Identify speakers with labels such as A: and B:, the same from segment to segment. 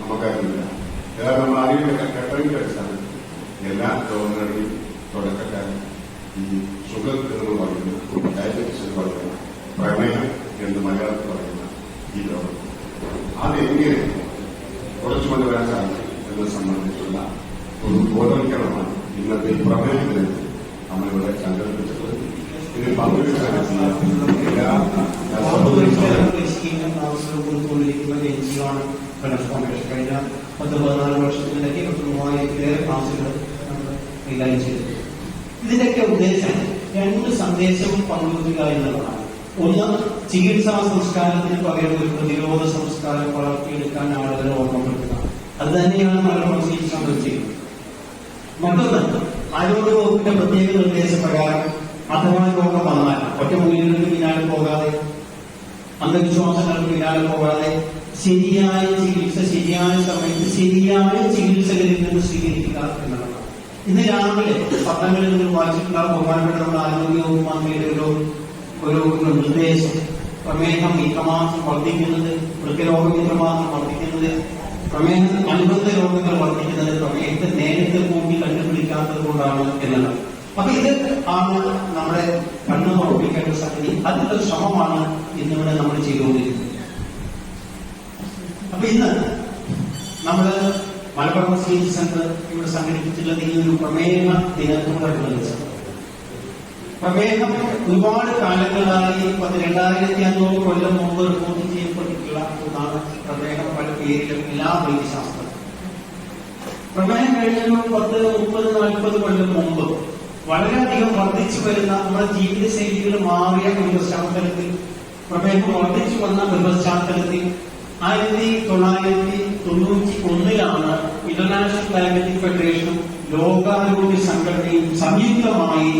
A: നമുക്കറിയില്ല. ഏതായാലും നമ്മൾ അറിവിന്റെ കേട്ടറിവിന്റെ അടിസ്ഥാനത്തിൽ എല്ലാ രോഗങ്ങളുടെയും തുടക്കക്കാരൻ ഈ ഷുഗർ എന്ന് പറയുന്ന ഡയബറ്റിസ് എന്ന് പറയുന്ന പ്രമേഹം എന്ന് മലയാളത്തിൽ പറയുന്ന ഈ രോഗം അതെങ്ങനെ കുറച്ചു കൊണ്ടുവരാൻ സാധിക്കും എന്നത് സംബന്ധിച്ചുള്ള ഒരു ബോധവൽക്കരണമാണ് ഇന്നത്തെ ഈ പ്രമേഹ ദിനത്തിൽ നമ്മളിവിടെ സംഘടിപ്പിച്ചത്. ഇതിൽ പങ്കെടുക്കാൻ എല്ലാ
B: കഴിഞ്ഞ 10-14 വർഷത്തിലേക്ക് 3000 ക്ലാസുകൾ കൈകാര്യം ചെയ്തത്. ഇതിന്റെയൊക്കെ ഉദ്ദേശം 2 സന്ദേശവും പങ്കുവയ്ക്കുക എന്നുള്ളതാണ്. ഒന്ന്, ചികിത്സാ സംസ്കാരത്തിന് പകരം ഒരു പ്രതിരോധ സംസ്കാരം വളർത്തിയെടുക്കാൻ ആളുകളെ ഓർമ്മപ്പെടുത്തുക. അത് തന്നെയാണ് മലപ്പുറം ചികിത്സ ചെയ്യുന്നത്. മറ്റൊന്ന്, ആരോഗ്യ വകുപ്പിന്റെ പ്രത്യേക നിർദ്ദേശപ്രകാരം അഥവാ രോഗം വന്നാൽ ഒറ്റ മൂല്യങ്ങൾക്ക് പിന്നാലെ പോകാതെ, അന്ധവിശ്വാസങ്ങൾക്ക് പിന്നാലെ പോകാതെ ശരിയായ ചികിത്സ ശരിയായ സമയത്ത് ശരിയായ ചികിത്സകരിൽ നിന്ന് സ്വീകരിക്കുക എന്നുള്ളതാണ്. ഇന്ന് രാവിലെ പത്രങ്ങളിൽ നിന്ന് വായിച്ചിട്ടുള്ള ബഹുമാനപ്പെട്ട നമ്മുടെ ആരോഗ്യ വകുപ്പ് മന്ത്രിയുടെ ഒരു നിർദ്ദേശം, പ്രമേഹം ഇത്രമാത്രം വർദ്ധിക്കുന്നത്, വൃക്കരോഗം ഇത്രമാത്രം വർദ്ധിക്കുന്നത്, പ്രമേഹ അനുബന്ധ രോഗങ്ങൾ വർദ്ധിക്കുന്നത് പ്രമേഹത്തെ നേരത്തെ കൂട്ടി കണ്ടുപിടിക്കാത്തത് കൊണ്ടാണ് എന്നുള്ളത്. അപ്പൊ ഇത് ആണ് നമ്മുടെ കണ്ണു ഉറപ്പിക്കേണ്ട സംഗതി. അതിനുള്ള ശ്രമമാണ് ഇന്നിവിടെ നമ്മൾ ചെയ്തുകൊണ്ടിരിക്കുന്നത്. അപ്പൊ ഇന്ന് നമ്മള് മലപ്പുറം സ്റ്റേറ്റ് സെന്റർ ഇവിടെ സംഘടിപ്പിച്ചിട്ടുള്ളത് ഈ ഒരു പ്രമേഹ ദിനത്തോടനുബന്ധിച്ചാണ്. പ്രമേഹം ഒരുപാട് കാലങ്ങളായി 2500 കൊല്ലം മുമ്പ് റിപ്പോർട്ട് ചെയ്യപ്പെട്ടിട്ടുള്ള ഒന്നാണ് പ്രമേഹം. പല പേരിലും എല്ലാ വൈദ്യശാസ്ത്രം പ്രമേഹം കഴിഞ്ഞ 10-30-40 കൊല്ലം മുമ്പ് വളരെയധികം വർദ്ധിച്ചു വരുന്ന നമ്മുടെ ജീവിതശൈലികൾ മാറിയ ഒരു പശ്ചാത്തലത്തിൽ, പ്രമേഹം വർദ്ധിച്ചു വന്ന ഒരു പശ്ചാത്തലത്തിൽ 1991 ഇന്റർനാഷണൽ ഡയബറ്റിക് ഫെഡറേഷനും ലോകാരോഗ്യ സംഘടനയും സംയുക്തമായി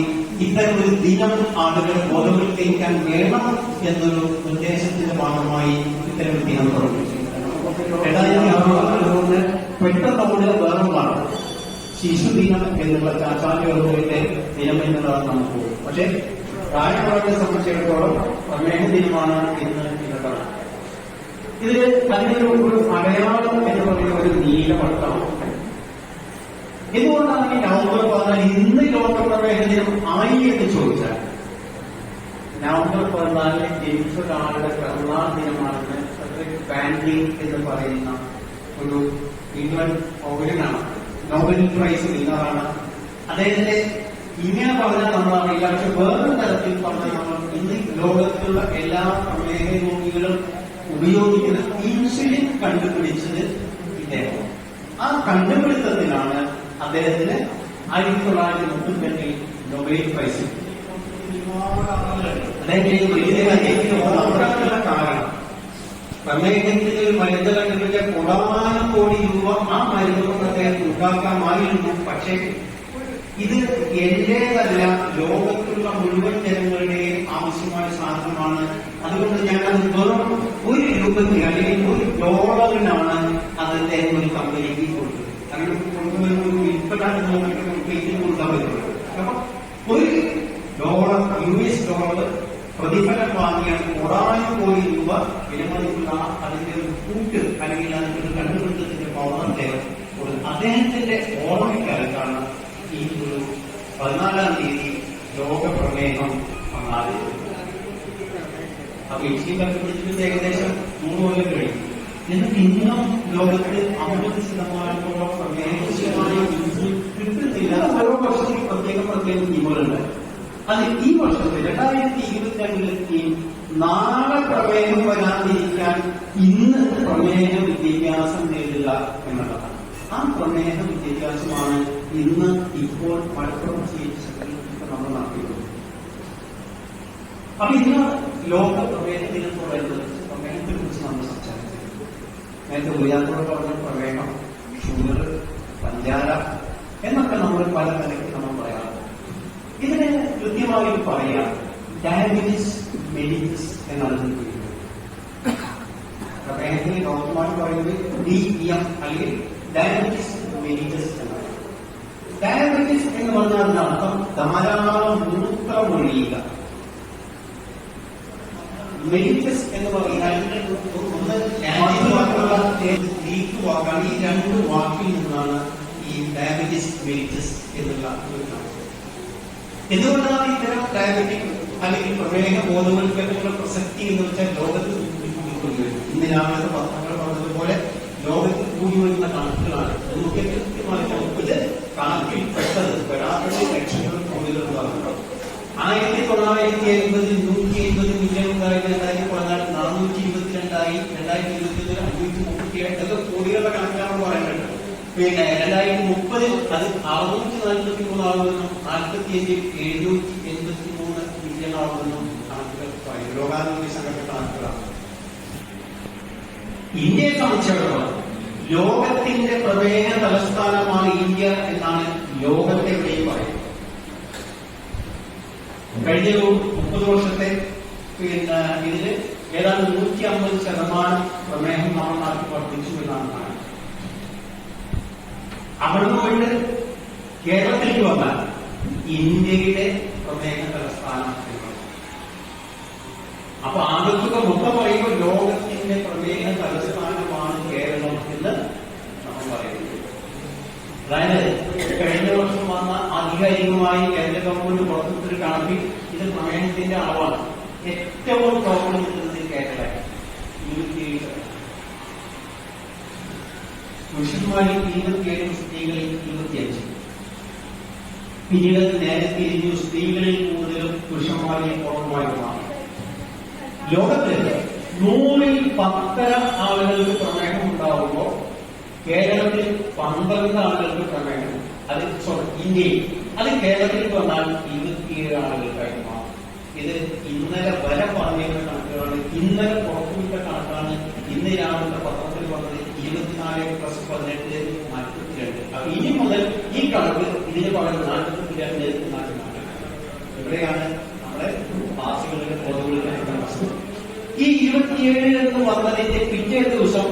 B: ഇത്തരമൊരു ദിനം ആളുകളെ ബോധവൽക്കരിക്കാൻ വേണം എന്നൊരു നിർദ്ദേശത്തിന്റെ ഭാഗമായി ഇത്തരം ദിനം പ്രവർത്തിച്ചിട്ടുണ്ട്. 2006 പെട്ടെന്ന് അവിടെ വേറൊന്നാണ് ശിശുദിനം എന്നുള്ള ചാച്ചാന്റെ ദിനം എന്നുള്ളതാണ് നമുക്ക്. പക്ഷെ പ്രായമുള്ളവരെ സംബന്ധിച്ചിടത്തോളം പ്രമേഹ ദിനമാണ് ഇന്ന് എന്നതാണ്. ഇതിൽ അതിനൊരു അടയാളം എന്ന് പറയുന്ന ഒരു നീലവട്ടമാണ്. എന്തുകൊണ്ടാണ് ഈ നവംബർ 14 ഇന്ന് ലോക പ്രമേഹ ദിനം ആയി എന്ന് ചോദിച്ചാൽ, നവംബർ 14 ജനിച്ച ഒരാളുടെ പിറന്നാൾ ദിനമാണെന്ന് ബാൻഡിംഗ് എന്ന് പറയുന്ന ഒരു ഇംഗ്ലണ്ട് പൗരനാണ്, നോബൽ പ്രൈസ് വിന്നറാണ്. അദ്ദേഹത്തിന്റെ ഇങ്ങനെ പറഞ്ഞാൽ നമ്മളറിയില്ല. പക്ഷെ വേറൊരു തരത്തിൽ പറഞ്ഞാൽ നമ്മൾ ഇന്ന് ലോകത്തിലുള്ള എല്ലാ പ്രമേഹ രോഗികളും ഉപയോഗിക്കുന്ന ഇൻസുലിൻ കണ്ടുപിടിച്ചത് ഇദ്ദേഹം. ആ കണ്ടുപിടുത്തത്തിലാണ് അദ്ദേഹത്തിന് 1932 നൊബേൽ പ്രൈസ്. അദ്ദേഹത്തിന്റെ കാരണം പ്രമേഹത്തിന് മരുന്ന് കണ്ടുപിടിച്ച 1,000 കോടി രൂപ ആ മരുന്ന് കൊണ്ട് അദ്ദേഹം ഉണ്ടാക്കാമായിരുന്നു. പക്ഷേ ഇത് എന്റേതല്ല, ലോകത്തുള്ള മുഴുവൻ ജനങ്ങളുടെയും ആവശ്യമായ സാധനമാണ്. അതുകൊണ്ട് ഞാനത് വെറും $1 അല്ലെങ്കിൽ $1 അതിന്റെ ഒരു കമ്പനിക്ക് കൊടുത്തു. അങ്ങനെ കൊടുക്കുന്നൊരു വിൽപ്പന കൊടുക്കാൻ പറ്റുള്ളൂ. അപ്പൊ $1 US പ്രതിഫലം വാങ്ങിയാണ് 1,000 കോടി രൂപ വിലമതിക്കുന്ന അതിന്റെ ഒരു കൂട്ട് അല്ലെങ്കിൽ അതിന്റെ ഒരു കണ്ടുപിടുത്തത്തിന്റെ പവർ അദ്ദേഹം കൊടുത്തു. അദ്ദേഹത്തിന്റെ ഓർമ്മയ്ക്കായിട്ടാണ് ഈ ഒരു 14-ാം തീയതി ലോക പ്രമേഹം ആചരിക്കുന്നത്. അപ്പൊ ഇൻസുലിൻ കണ്ടുപിടിച്ചിട്ട് ഏകദേശം 3 കൊല്ലം കഴിഞ്ഞു. എന്നിട്ട് ഇന്നും ലോകത്തിൽ 50% പ്രമേഹമായ ഇൻസുലിൻ കിട്ടുന്നില്ല. ഓരോ വർഷത്തിൽ പ്രത്യേക നിയമങ്ങളുണ്ട്. അത് ഈ വർഷത്തിൽ 2022 നാളെ പ്രമേഹം വരാതിരിക്കാൻ ഇന്ന് പ്രമേഹ വിദ്യാഭ്യാസം നേടുക എന്നുള്ളതാണ്. ആ പ്രമേഹ വിദ്യാഭ്യാസമാണ് ഇന്ന് ഇപ്പോൾ മലപ്പുറം ചികിത്സകളിൽ നമ്മൾ നടത്തിയിട്ടുള്ളത്. അപ്പൊ ഇന്ന് ലോക പ്രമേഹ ദിനത്തോടനുബന്ധിച്ച് പ്രമേഹത്തെ കുറിച്ച് നമ്മൾ സംസാരിച്ചു. നേരത്തെ ഉയർന്നോട് പറഞ്ഞ പ്രമേഹം, ഷുഗർ, പഞ്ചാര എന്നൊക്കെ നമ്മൾ പല നിലയ്ക്ക് നമ്മൾ പറയാറുണ്ട്. ഇതിനെ കൃത്യമായി പറയാം ഡയബറ്റിസ് മെലിറ്റസ് എന്നാണ് പറയുന്നത്. പ്രമേഹത്തിന് ഡോക്ടർമാർ പറയുന്നത് DEM അല്ലെങ്കിൽ ഡയബറ്റിസ് മെലിറ്റസ് എന്നാണ്. ഡയബറ്റിസ് എന്ന് പറഞ്ഞാൽ അർത്ഥം ധാരാളം മൂത്രമൊഴിയുക. മെലിറ്റസ് എന്ന് പറഞ്ഞാൽ ഒന്ന് ലാറ്റിൻ വാക്കുള്ള ഗ്രീക്ക് വാക്കാണ്. ഈ രണ്ട് വാക്കിൽ നിന്നാണ് ഈ ഡയബറ്റിസ് മെലിറ്റസ് എന്നുള്ള ഒരു കാര്യം. എന്തുകൊണ്ടാണ് ഇത്തരം ഡയബറ്റിക് അല്ലെങ്കിൽ പ്രമേഹ ബോധവൽക്കരണങ്ങളുടെ പ്രസക്തി എന്ന് വെച്ചാൽ ലോകത്ത് ഇന്ന് രാവിലത്തെ പത്രങ്ങൾ പറഞ്ഞതുപോലെ ലോകത്ത് കൂടി വരുന്ന കണക്കുകളാണ്. നമുക്ക് കൃത്യമായി ഇത് കണക്കിൽ പെട്ടത് വരാത്ത ലക്ഷങ്ങൾ കൂടുതലുള്ളതാണ്. 1950 150 മില്യൺ ഉണ്ടായത് 422 2021 537 കോടികളുടെ കണക്കാണ് പറയുന്നത്. പിന്നെ 2030 അത് 643 ആകുമെന്നും 45 783 മില്യൺ ആകുമെന്നും കണക്കുകൾ പറയും. ലോകാരോഗ്യ സംഘടന കണക്കുകളാണ്. ഇന്ത്യയെ സംബന്ധിച്ചിടത്തോളം ലോകത്തിന്റെ പ്രമേഹ തലസ്ഥാനമാണ് ഇന്ത്യ എന്നാണ് ലോകത്തെ എവിടെയും പറയുന്നത്. കഴിഞ്ഞ 30 വർഷത്തെ പിന്നെ ഇതില് ഏതാണ്ട് 150% പ്രമേഹം നമ്മുടെ നാട്ടിൽ വർദ്ധിച്ചു എന്നാണ് കാണുന്നത്. അവിടുന്ന് പോയിട്ട് കേരളത്തിലേക്ക് വന്നാൽ ഇന്ത്യയുടെ പ്രമേഹ തലസ്ഥാനം എന്നുള്ളത്. അപ്പൊ ആകത്തുക മൊത്തം പറയുമ്പോൾ ലോകത്തിന്റെ പ്രമേഹ തലസ്ഥാനമാണ് കേരളം എന്ന് നമ്മൾ പറയുന്നത്. അതായത് കഴിഞ്ഞ വർഷം വന്ന ആധികാരികമായി കേന്ദ്ര ഗവൺമെന്റ് പുറത്തുവിട്ടൊരു കണക്കിൽ ഇത് പ്രമേഹത്തിന്റെ അളവാണ്. ഏറ്റവും ടോപ്പിൽ നിൽക്കുന്നത് കേരള. പുരുഷന്മാരിൽ 27, സ്ത്രീകളിൽ 25. പിന്നീട് നേരെ തിരിഞ്ഞു സ്ത്രീകളിൽ കൂടുതലും പുരുഷന്മാരിൽ കുറവുമായിട്ടുമാണ്. ലോകത്തിൽ 100ൽ 10 ആളുകൾക്ക് പ്രമേഹം ഉണ്ടാവുമ്പോൾ കേരളത്തിൽ 12 ആളുകൾക്ക് പ്രമേഹം. അത് ഇന്ത്യയിൽ അത് കേരളത്തിൽ വന്നാൽ 27 ആളുകൾക്കായിട്ട് മാറും. ഇത് ഇന്നലെ വരെ പറഞ്ഞിരുന്ന കണക്കുകളാണ്. ഇന്നലെ പുറത്തുവിട്ട കണക്കാണ്. ഇന്ന് രാവിലത്തെ പത്രത്തിൽ വന്നത് 24+18 42. അപ്പൊ ഇനി മുതൽ ഈ കണക്ക് ഇതിന് പകരം 42 44. ഇവിടെയാണ് നമ്മുടെ ഭാഷകളുടെ ബോധവൽക്കരണ വസ്തു. ഈ 27 എന്ന് വന്നതിന്റെ പിറ്റേ ദിവസം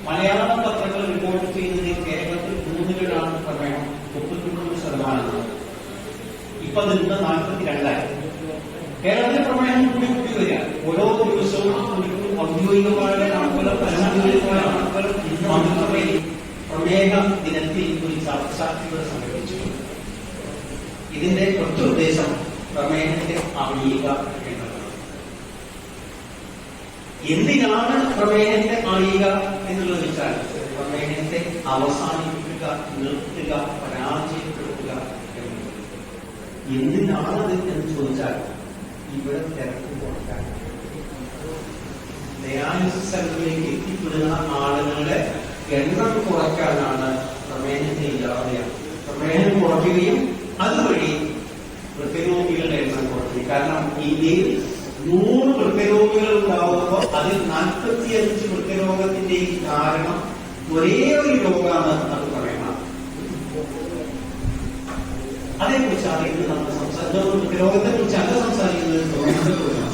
B: മലയാള പത്രങ്ങൾ റിപ്പോർട്ട് ചെയ്തത് കേരളത്തിൽ 3-ലാണ് പ്രമേഹം 39%. ഇപ്പൊ നിന്ന് 42. കേരളത്തിലെ പ്രമേഹം കൂടി വരിക. ഓരോ ദിവസവും ഔദ്യോഗികമായ കണക്കുകളും അനൗദ്യോഗികമായ കണക്കുകളും മന്ത്രിസഭയിൽ പ്രമേഹ ദിനത്തിൽ ഒരു ചർച്ച ഇവിടെ സംഘടിപ്പിച്ചിട്ടുണ്ട്. ഇതിന്റെ ഒറ്റ ഉദ്ദേശം പ്രമേഹത്തെ അറിയുക എന്നതാണ്. എന്തിനാണ് പ്രമേഹത്തെ അറിയുക എന്നുള്ളത് വെച്ചാൽ പ്രമേഹത്തെ അവസാനിപ്പിക്കുക, നിർത്തുക, പരാജയപ്പെടുത്തുക എന്നുള്ളത്. എന്തിനാണത് എന്ന് ചോദിച്ചാൽ ഇവിടെ തിരക്ക് കുറക്കാൻ, ഡയാലിസിസ് സെന്ററിലേക്ക് എത്തിപ്പെടുന്ന ആളുകളുടെ എണ്ണം കുറയ്ക്കാനാണ് പ്രമേഹത്തെ ഇല്ലാതെയാണ്. പ്രമേഹം കുറയ്ക്കുകയും അതുവഴി വൃക്കരോഗികളുടെ എണ്ണം കുറയ്ക്കും. കാരണം ഇന്ത്യയിൽ 100 വൃക്കരോഗികൾ ഉണ്ടാവുമ്പോൾ അതിൽ 45 വൃക്കരോഗത്തിന്റെയും കാരണം ഒരേ ഒരു രോഗമാണ്. അത് പറയണം. അതേക്കുറിച്ചാണ് ഇന്ന് നമ്മൾ സംസാരിക്കുന്നത്. രോഗത്തെ കുറിച്ചല്ല സംസാരിക്കുന്നത്, പ്രമേഹത്തെക്കുറിച്ചാണ്.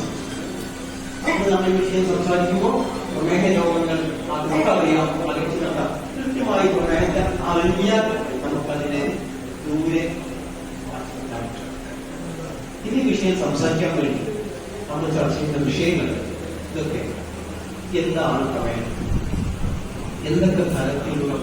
B: അന്ന് നമ്മൾ വിഷയം സംസാരിക്കുമ്പോൾ പ്രമേഹ രോഗങ്ങൾ നമുക്കറിയാം, അറിയിച്ചിട്ടുണ്ട കൃത്യമായി പ്രമേഹത്തെ അറിഞ്ഞാൽ നമുക്കതിനെ ദൂരെ. ഈ വിഷയം സംസാരിക്കാൻ വേണ്ടി നമ്മൾ ചർച്ച ചെയ്യുന്ന വിഷയങ്ങൾ ഇതൊക്കെ. എന്താണ് പ്രമേഹം? എന്തൊക്കെ തരത്തിലുള്ള